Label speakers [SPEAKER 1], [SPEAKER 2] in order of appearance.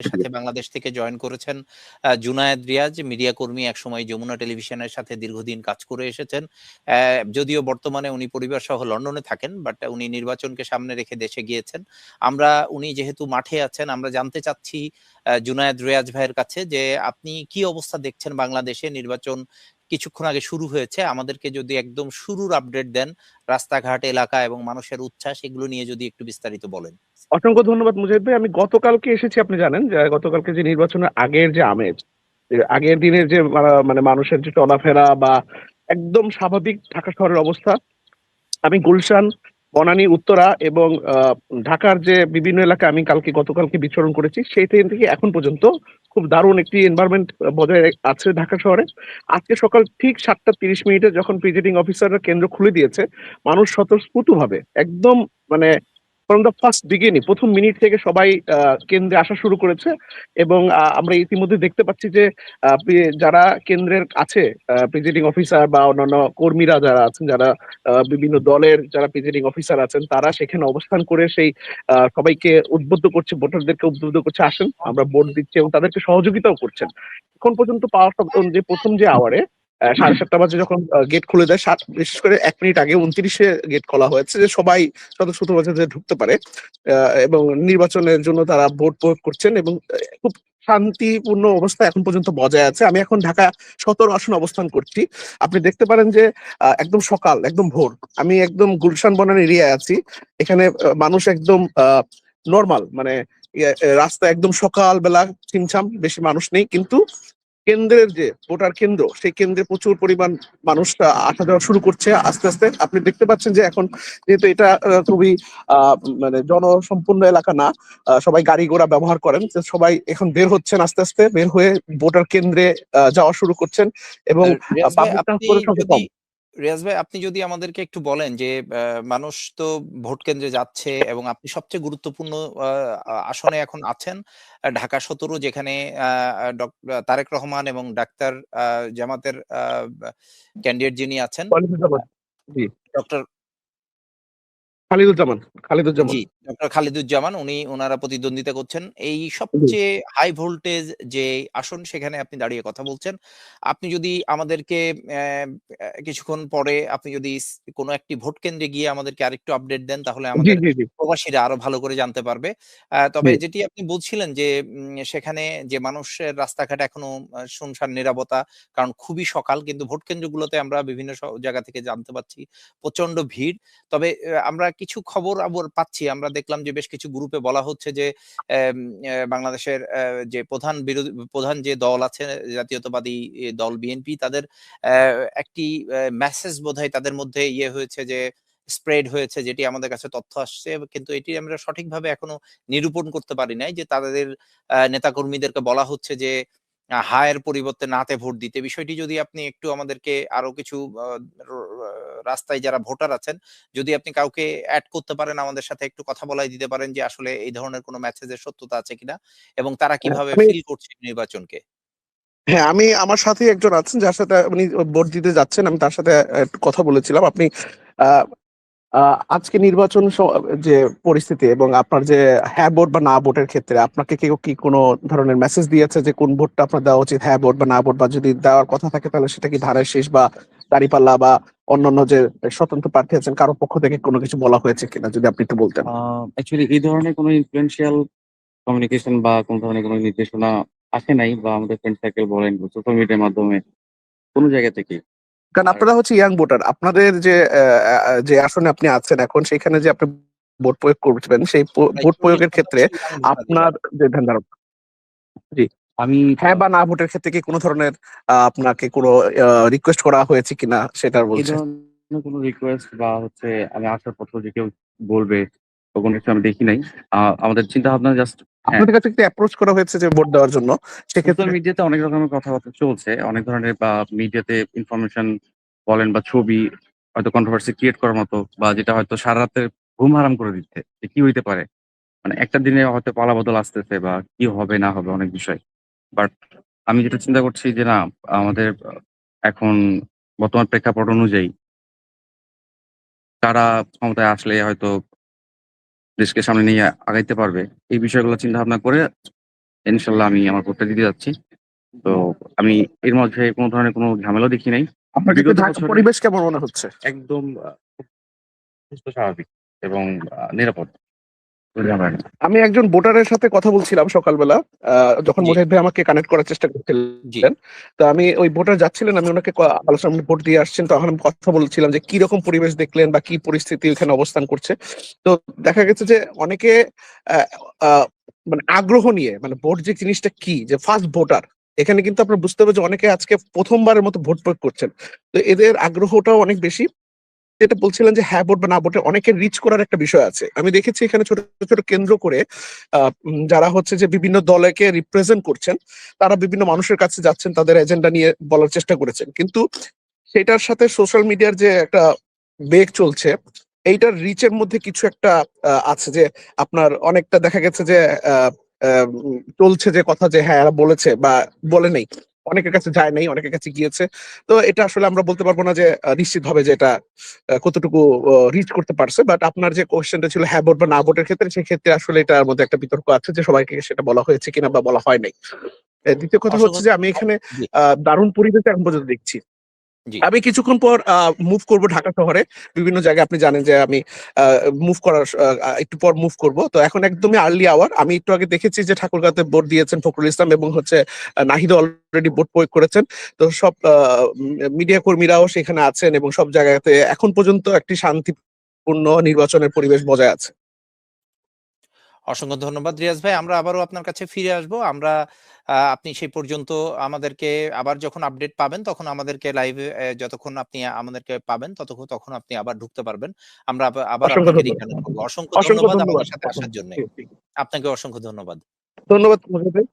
[SPEAKER 1] সাথে বাংলাদেশ থেকে জয়েন করেছেন জুনায়েদ রিয়াজ, মিডিয়া কর্মী, একসময় যমুনা টেলিভিশনের সাথে দীর্ঘদিন কাজ করে এসেছেন। যদিও বর্তমানে উনি পরিবার সহ লন্ডনে থাকেন, বাট উনি নির্বাচনকে সামনে রেখে দেশে গিয়েছেন। উনি যেহেতু মাঠে আছেন, আমরা জানতে চাচ্ছি জুনায়েদ রিয়াজ ভাইয়ের কাছে যে আপনি কি অবস্থা দেখছেন বাংলাদেশে? নির্বাচন কিছুক্ষণ আগে শুরু হয়েছে, আমাদেরকে যদি একদম শুরুর আপডেট দেন, রাস্তাঘাট, এলাকা এবং মানুষের উচ্ছ্বাস, এগুলো নিয়ে যদি একটু বিস্তারিত বলেন।
[SPEAKER 2] অসংখ্য ধন্যবাদ মুজাহিদ ভাই। আমি গতকালকে এসেছি, আপনি জানেন যে গতকালকে যে নির্বাচনের আগের যে আমেজ, আগের দিনের যে মানে মানুষের যে চলাফেরা বা একদম স্বাভাবিক ঢাকা শহরের অবস্থা, আমি গুলশান, বনানী, উত্তরা এবং ঢাকার যে বিভিন্ন এলাকায় আমি গতকালকে বিচরণ করেছি, সেই থেকে এখন পর্যন্ত খুব দারুণ একটি এনভায়রনমেন্ট বজায় আছে ঢাকা শহরে। আজকে সকাল ঠিক 7:30 যখন প্রিজাইডিং অফিসাররা কেন্দ্র খুলে দিয়েছে, মানুষ স্বতঃস্ফূর্তভাবে একদম মানে ফ্রম দ্য ফার্স্ট বিগিনিং, প্রথম মিনিট থেকে সবাই কেন্দ্রে আসা শুরু করেছে। এবং আমরা ইতিমধ্যে দেখতে পাচ্ছি যে যারা কেন্দ্রের আছে, প্রিজাইডিং অফিসার বা অন্যান্য কর্মীরা যারা আছেন, যারা বিভিন্ন দলের যারা প্রিজাইডিং অফিসার আছেন, তারা সেখানে অবস্থান করে সেই সবাইকে উদ্বুদ্ধ করছে, ভোটারদেরকে উদ্বুদ্ধ করছে আসেন আমরা ভোট দিচ্ছি, এবং তাদেরকে সহযোগিতাও করছেন। এখন পর্যন্ত পাওয়া যে প্রথম যে আওয়ারে 7:30 বাজে যখন গেট খুলে দেয়, বিশেষ করে 1 মিনিট আগে 29-এ গেট খোলা হয়েছে যে সবাই স্বতঃস্ফূর্ত বাজে ঢুকতে পারে, এবং নির্বাচনের জন্য তারা ভোট প্রয়োগ করছেন। এবং খুব শান্তিপূর্ণ অবস্থা এখন পর্যন্ত বজায় আছে। আমি এখন ঢাকা 17 আসনে অবস্থান করছি। আপনি দেখতে পারেন যে একদম সকাল, একদম ভোর। আমি একদম গুলশান বনানী এরিয়ায় আছি। এখানে মানুষ একদম নর্মাল, মানে রাস্তা একদম সকালবেলা ছিমছাম, বেশি মানুষ নেই, কিন্তু কেন্দ্রের যে ভোটার কেন্দ্র, সেই কেন্দ্রে প্রচুর পরিমাণ মানুষ আসা যাওয়া শুরু করছে আস্তে আস্তে। আপনি দেখতে পাচ্ছেন যে এখন যেহেতু এটা খুবই মানে জনসম্পন্ন এলাকা না, সবাই গাড়ি ঘোড়া ব্যবহার করেন, তো সবাই এখন বের হচ্ছেন, আস্তে আস্তে বের হয়ে ভোটার কেন্দ্রে যাওয়া শুরু করছেন। এবং
[SPEAKER 1] রিয়াজ ভাই,
[SPEAKER 2] পাবলিক ট্রান্সপোর্টের সংখ্যা কম।
[SPEAKER 1] আপনি যদি আমাদেরকে একটু বলেন যে মানুষ তো ভোট কেন্দ্রে যাচ্ছে এবং আপনি সবচেয়ে গুরুত্বপূর্ণ আসনে এখন আছেন, ঢাকা 17, যেখানে তারেক রহমান এবং ডাক্তার জামাতের ক্যান্ডিডেট যিনি আছেন,
[SPEAKER 2] জি,
[SPEAKER 1] ডক্টর
[SPEAKER 2] খালিদুজ্জামান। খালিদুজ্জামান।
[SPEAKER 1] জি, ডক্টর খালিদুজ্জামান, ওনারা প্রতিদ্বন্দ্বিতা করছেন। এই
[SPEAKER 2] জি।
[SPEAKER 1] সবচেয়ে হাই ভোল্টেজ যে আসন, সেখানে আপনি দাঁড়িয়ে কথা বলছেন। আপনি যদি আমাদেরকে কিছুক্ষণ পরে আপনি যদি কোনো একটি ভোট কেন্দ্রে গিয়ে আমাদেরকে আরেকটু আপডেট দেন, তাহলে
[SPEAKER 2] জি,
[SPEAKER 1] আমাদের
[SPEAKER 2] জি, জি,
[SPEAKER 1] প্রবাসীরা আরো ভালো করে জানতে পারবে। তবে
[SPEAKER 2] জি।
[SPEAKER 1] যেটি আপনি বলছিলেন যে সেখানে যে মানুষের রাস্তাঘাট এখনো শুনশান, নীরবতা, কারণ খুবই সকাল, কিন্তু ভোট কেন্দ্রগুলোতে আমরা বিভিন্ন জায়গা থেকে জানতে পাচ্ছি প্রচন্ড ভিড়। তবে আমরা কিছু খবর আবার পাচ্ছি। আমরা দেখলাম যে বেশ কিছু গ্রুপে বলা হচ্ছে যে বাংলাদেশের যে প্রধান যে দল আছে, জাতীয়তাবাদী দল বিএনপি, তাদের একটি মেসেজ বোধহয় তাদের মধ্যে হয়েছে, যে স্প্রেড হয়েছে, যেটি আমাদের কাছে তথ্য আসছে। কিন্তু এটি আমরা সঠিকভাবে এখনো নিরূপণ করতে পারি নাই, যে তাদের নেতাকর্মীদেরকে বলা হচ্ছে যে হায়ের পরিবর্তে নাতে ভোট দিতে। বিষয়টি যদি আপনি একটু আমাদেরকে আরো কিছু আ র রাস্তায় যারা ভোটার আছেন, যদি আপনি কাউকে এড করতে পারেন, আমাদের সাথে একটু কথা বলায় দিতে পারেন যে আসলে এই ধরনের কোনো মেসেজের সত্যতা আছে কিনা এবং তারা কিভাবে
[SPEAKER 2] আমি
[SPEAKER 1] ফিল করছে নির্বাচনকে।
[SPEAKER 2] হ্যাঁ, আমি আমার সাথে একজন আছেন যার সাথে উনি ভোট দিতে যাচ্ছেন। আমি তার সাথে একটু কথা বলেছিলাম। আপনি আহ, আজকে নির্বাচন যে পরিস্থিতি এবং আপনার যে হ্যাঁ ভোট বা না ভোটের ক্ষেত্রে আপনাকে কেউ কি কোনো ধরনের মেসেজ দিয়েছে যে কোন ভোটটা আপনার দেওয়া উচিত, হ্যাঁ ভোট বা না ভোট, বা যদি দেওয়ার কথা থাকে তাহলে সেটা কি ধানের শীষ বা দাঁড়িপাল্লা বা অন্যান্য যে স্বতন্ত্র প্রার্থী আছেন, কারো পক্ষ থেকে কোনো কিছু বলা হয়েছে কিনা, যদি আপনি একটু বলতেন।
[SPEAKER 3] অ্যাকচুয়ালি এই ধরনের কোনো ইনফ্লুয়েন্সিয়াল কমিউনিকেশন বা কোন ধরনের কোনো নির্দেশনা আসে নাই, বা আমাদের ফ্রেন্ড সার্কেল বলেন, সোশ্যাল মিডিয়ার মাধ্যমে কোনো জায়গা থেকে।
[SPEAKER 2] কারণ
[SPEAKER 3] আর
[SPEAKER 2] আপনারা হচ্ছে ইয়াং ভোটার, আপনাদের যে যে আসনে আপনি আছেন এখন, সেখানে যে আপনি ভোট প্রয়োগ করবেন, সেই
[SPEAKER 1] প্রায়
[SPEAKER 2] ভোট প্রয়োগের ক্ষেত্রে
[SPEAKER 1] 40% ইয়াং ভোটারই
[SPEAKER 2] আপনার
[SPEAKER 1] যারা।
[SPEAKER 2] যে ধ্যান ধারণা, জি,
[SPEAKER 3] আমি
[SPEAKER 2] হ্যাঁ বা না ভোটের ক্ষেত্রে কি কোনো ধরনের আপনাকে কোনো রিকোয়েস্ট করা হয়েছে কিনা সেটা
[SPEAKER 3] এই
[SPEAKER 2] বলছে।
[SPEAKER 3] ধরনের কোনো রিকোয়েস্ট বা হচ্ছে আমি আসার পত্র যে কেউ বলবে বা কোনো কিছু আমি দেখি নাই। আমাদের চিন্তা ভাবনা জাস্ট, হ্যাঁ,
[SPEAKER 2] আপনাদের কাছে কি অ্যাপ্রোচ করা হয়েছে যে ভোট দেওয়ার জন্য,
[SPEAKER 3] সোশ্যাল
[SPEAKER 2] সেক্ষেত্রে?
[SPEAKER 3] মিডিয়াতে অনেক রকমের কথাবার্তা চলছে, অনেক ধরনের, বা মিডিয়াতে ইনফরমেশন বলেন বা ছবি হয়তো কন্ট্রোভার্সি ক্রিয়েট করার মতো, বা যেটা হয়তো সারা রাতের ঘুম হারাম করে দিচ্ছে যে কি হইতে পারে, মানে একটা দিনে হয়তো পালাবদল আসতেছে বা কি হবে না হবে অনেক বিষয়। বাট আমি যেটা চিন্তা করছি যে না, আমাদের এখন বর্তমান প্রেক্ষাপট অনুযায়ী কারা ক্ষমতায় আসলে হয়তো দেশকে সামনে নিয়ে আগাইতে পারবে, এই বিষয়গুলো চিন্তা ভাবনা করে ইনশাল্লাহ আমি আমার ভোটটা দিতে যাচ্ছি। তো আমি এর মধ্যে কোনো ধরনের কোনো ঝামেলা দেখি নাই।
[SPEAKER 2] আপনার কাছে
[SPEAKER 3] বিগত
[SPEAKER 2] ঢাকা
[SPEAKER 3] বছরে
[SPEAKER 2] পরিবেশ কেমন মনে হচ্ছে?
[SPEAKER 3] একদম সুস্থ স্বাভাবিক এবং নিরাপদ। কোনো ঝামেলা নেই।
[SPEAKER 2] আমি একজন ভোটারের সাথে কথা বলছিলাম সকালবেলা। যখন
[SPEAKER 1] জি,
[SPEAKER 2] মুজাহিদ ভাই আমাকে কানেক্ট করার চেষ্টা
[SPEAKER 1] জি,
[SPEAKER 2] করছিলেন। তো আমি ওই ভোটার যাচ্ছিলেন, আমি ওনাকে আলোচনা আপনি ভোট দিয়ে আসছেন, তখন আমি কথা বলছিলাম যে কি রকম পরিবেশ দেখলেন বা কি পরিস্থিতি ওখানে অবস্থান করছে। তো দেখা গেছে যে অনেকে আ আ মানে আগ্রহ নিয়ে, মানে ভোট যে জিনিসটা কি, যে ফার্স্ট ভোটার, এখানে কিন্তু আপনার বুঝতে হবে যে অনেকে আজকে ১ম বারের মতো ভোট প্রয়োগ করছেন। তো এদের আগ্রহটাও অনেক বেশি। যেটা বলছিলেন যে হ্যাঁ ভোট বা না ভোটে অনেকের রিচ করার একটা বিষয় আছে। আমি দেখেছি এখানে ছোট, ছোট কেন্দ্র করে যারা হচ্ছে যে বিভিন্ন দলকে রিপ্রেজেন্ট করছেন, তারা বিভিন্ন মানুষের কাছে যাচ্ছেন, তাদের এজেন্ডা নিয়ে বলার চেষ্টা করেছেন। কিন্তু সেটার সাথে সোশ্যাল মিডিয়ার যে একটা বেগ চলছে, এইটার রিচের মধ্যে কিছু একটা আছে যে আপনার অনেকটা দেখা গেছে যে আ আ চলছে যে কথা যে হ্যাঁ, এরা বলেছে বা বলে নাই। অনেকের কাছে যায় নাই, অনেকের কাছে গিয়েছে। তো এটা আসলে আমরা বলতে পারব না যে নিশ্চিতভাবে যে এটা কতটুকু রিচ করতে পারছে। বাট আপনার যে কোয়েশ্চেনটা ছিল হ্যাঁ ভোট বা না ভোটের ক্ষেত্রে, সেক্ষেত্রে আসলে এটার মধ্যে একটা বিতর্ক আছে যে সবাইকে সেটা বলা হয়েছে কিনা বা বলা হয় নাই। দ্বিতীয় কথা হচ্ছে
[SPEAKER 1] অসংখ্য
[SPEAKER 2] যে আমি
[SPEAKER 1] ধন্যবাদ।
[SPEAKER 2] এখানে
[SPEAKER 1] জি,
[SPEAKER 2] দারুণ পরিবেশ এখন পর্যন্ত দেখছি।
[SPEAKER 1] জি।
[SPEAKER 2] আমি কিছুক্ষণ পর মুভ করব ঢাকা শহরে। বিভিন্ন জায়গায় আপনি জানেন যে আমি আ মুভ করার একটু পর মুভ করব। তো এখন একদমই আর্লি আওয়ার। আমি একটু আগে দেখেছি যে ঠাকুরগাঁওতে ভোট দিয়েছেন ফখরুল ইসলাম এবং হচ্ছে নাহিদও অলরেডি ভোট প্রয়োগ করেছেন। তো সব মিডিয়া কর্মীরাও সেখানে আছেন এবং সব জায়গাতে এখন পর্যন্ত একটি শান্তিপূর্ণ নির্বাচনের পরিবেশ বজায় আছে।
[SPEAKER 1] অসংখ্য ধন্যবাদ রিয়াজ ভাই। আমরা আবারও আপনার কাছে ফিরে আসবো। আমরা আপনি সেই পর্যন্ত আমাদেরকে আবার যখন আপডেট পাবেন তখন আমাদেরকে লাইভে যতক্ষণ আপনি আমাদেরকে পাবেন তখন আপনি আবার ঢুকতে পারবেন। আমরা আবার
[SPEAKER 2] অসংখ্য
[SPEAKER 1] আপনাকে
[SPEAKER 2] ধন্যবাদ।
[SPEAKER 1] রিকানেক্ট করব। অসংখ্য
[SPEAKER 2] অসংখ্য
[SPEAKER 1] ধন্যবাদ
[SPEAKER 2] ধন্যবাদ।
[SPEAKER 1] আমাদের সাথে আসার জন্যে।
[SPEAKER 2] জি, জি।
[SPEAKER 1] আপনাকে অসংখ্য ধন্যবাদ।
[SPEAKER 2] ধন্যবাদ মুজাহিদ ভাই।